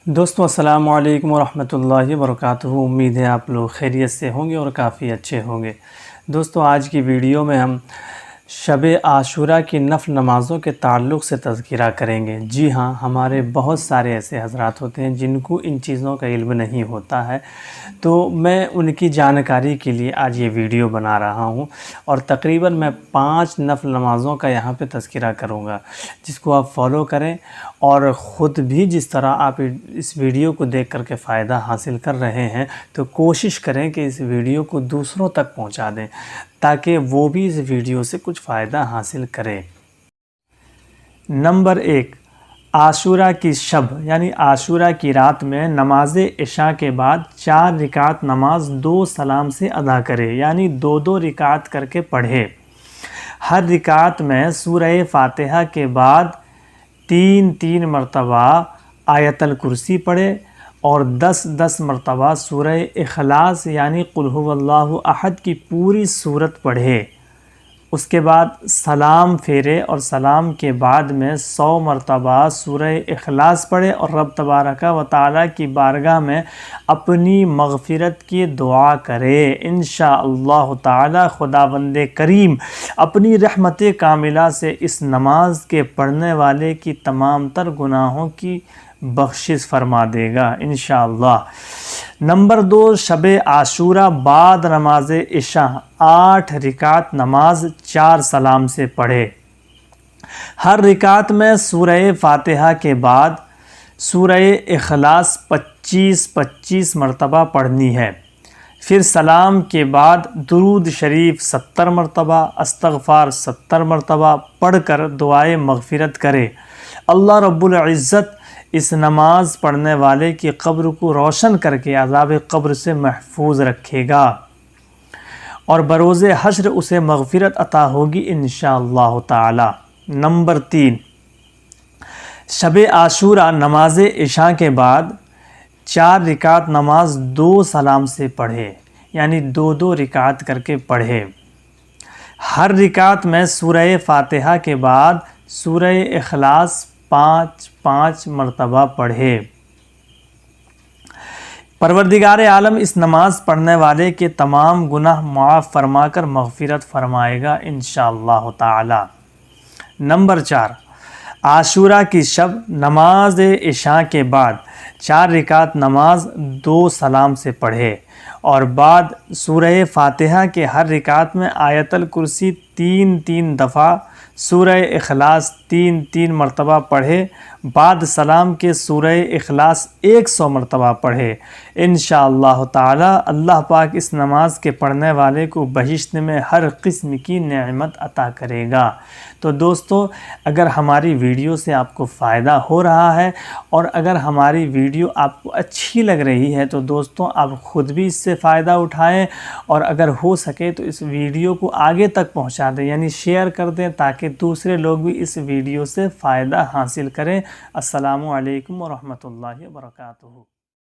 دوستو السلام علیکم ورحمۃ اللہ وبرکاتہ۔ امید ہے آپ لوگ خیریت سے ہوں گے اور کافی اچھے ہوں گے۔ دوستو آج کی ویڈیو میں ہم شب عاشوراء کی نفل نمازوں کے تعلق سے تذکرہ کریں گے۔ جی ہاں، ہمارے بہت سارے ایسے حضرات ہوتے ہیں جن کو ان چیزوں کا علم نہیں ہوتا ہے، تو میں ان کی جانکاری کے لیے آج یہ ویڈیو بنا رہا ہوں، اور تقریباً میں 5 نفل نمازوں کا یہاں پہ تذکرہ کروں گا، جس کو آپ فالو کریں، اور خود بھی جس طرح آپ اس ویڈیو کو دیکھ کر کے فائدہ حاصل کر رہے ہیں تو کوشش کریں کہ اس ویڈیو کو دوسروں تک پہنچا دیں تاکہ وہ بھی اس ویڈیو سے کچھ فائدہ حاصل کریں۔ نمبر 1، عاشوراء کی شب یعنی عاشوراء کی رات میں نماز عشاء کے بعد 4 رکعت نماز 2 سلام سے ادا کرے، یعنی 2 رکعت کر کے پڑھے۔ ہر رکعت میں سورہ فاتحہ کے بعد 3 مرتبہ آیت الکرسی پڑھے، اور 10 مرتبہ سورہ اخلاص یعنی قل هو اللہ احد کی پوری سورت پڑھے۔ اس کے بعد سلام پھیرے، اور سلام کے بعد میں 100 مرتبہ سورہ اخلاص پڑھے، اور رب تبارک و تعالیٰ کی بارگاہ میں اپنی مغفرت کی دعا کرے۔ انشاءاللہ تعالیٰ خداوند کریم اپنی رحمت کاملہ سے اس نماز کے پڑھنے والے کی تمام تر گناہوں کی بخشش فرما دے گا انشاءاللہ۔ نمبر 2، شب عاشوراء بعد نماز عشاء 8 رکعت نماز 4 سلام سے پڑھے۔ ہر رکعت میں سورہ فاتحہ کے بعد سورہ اخلاص 25 مرتبہ پڑھنی ہے۔ پھر سلام کے بعد درود شریف 70 مرتبہ، استغفار 70 مرتبہ پڑھ کر دعائے مغفرت کرے۔ اللہ رب العزت اس نماز پڑھنے والے کی قبر کو روشن کر کے عذاب قبر سے محفوظ رکھے گا، اور بروز حشر اسے مغفرت عطا ہوگی انشاءاللہ تعالی۔ نمبر 3، شب عاشوراء نماز عشاء کے بعد 4 رکعت نماز 2 سلام سے پڑھے، یعنی 2 رکعت کر کے پڑھے۔ ہر رکعت میں سورہ فاتحہ کے بعد سورہ اخلاص 5 مرتبہ پڑھے۔ پروردگار عالم اس نماز پڑھنے والے کے تمام گناہ معاف فرما کر مغفرت فرمائے گا انشاءاللہ تعالی۔ نمبر 4، عاشوراء کی شب نماز عشاء کے بعد 4 رکعت نماز 2 سلام سے پڑھے، اور بعد سورہ فاتحہ کے ہر رکعت میں آیت الکرسی 3 دفعہ، سورہ اخلاص 3 مرتبہ پڑھے، بعد سلام کے سورہ اخلاص 100 مرتبہ پڑھے۔ انشاءاللہ تعالی اللہ پاک اس نماز کے پڑھنے والے کو بہشت میں ہر قسم کی نعمت عطا کرے گا۔ تو دوستو، اگر ہماری ویڈیو سے آپ کو فائدہ ہو رہا ہے، اور اگر ہماری ویڈیو آپ کو اچھی لگ رہی ہے، تو دوستو آپ خود بھی اس سے فائدہ اٹھائیں، اور اگر ہو سکے تو اس ویڈیو کو آگے تک پہنچا دیں، یعنی شیئر کر دیں تاکہ دوسرے لوگ بھی اس ویڈیو سے فائدہ حاصل کریں۔ السلام علیکم ورحمۃ اللہ وبرکاتہ۔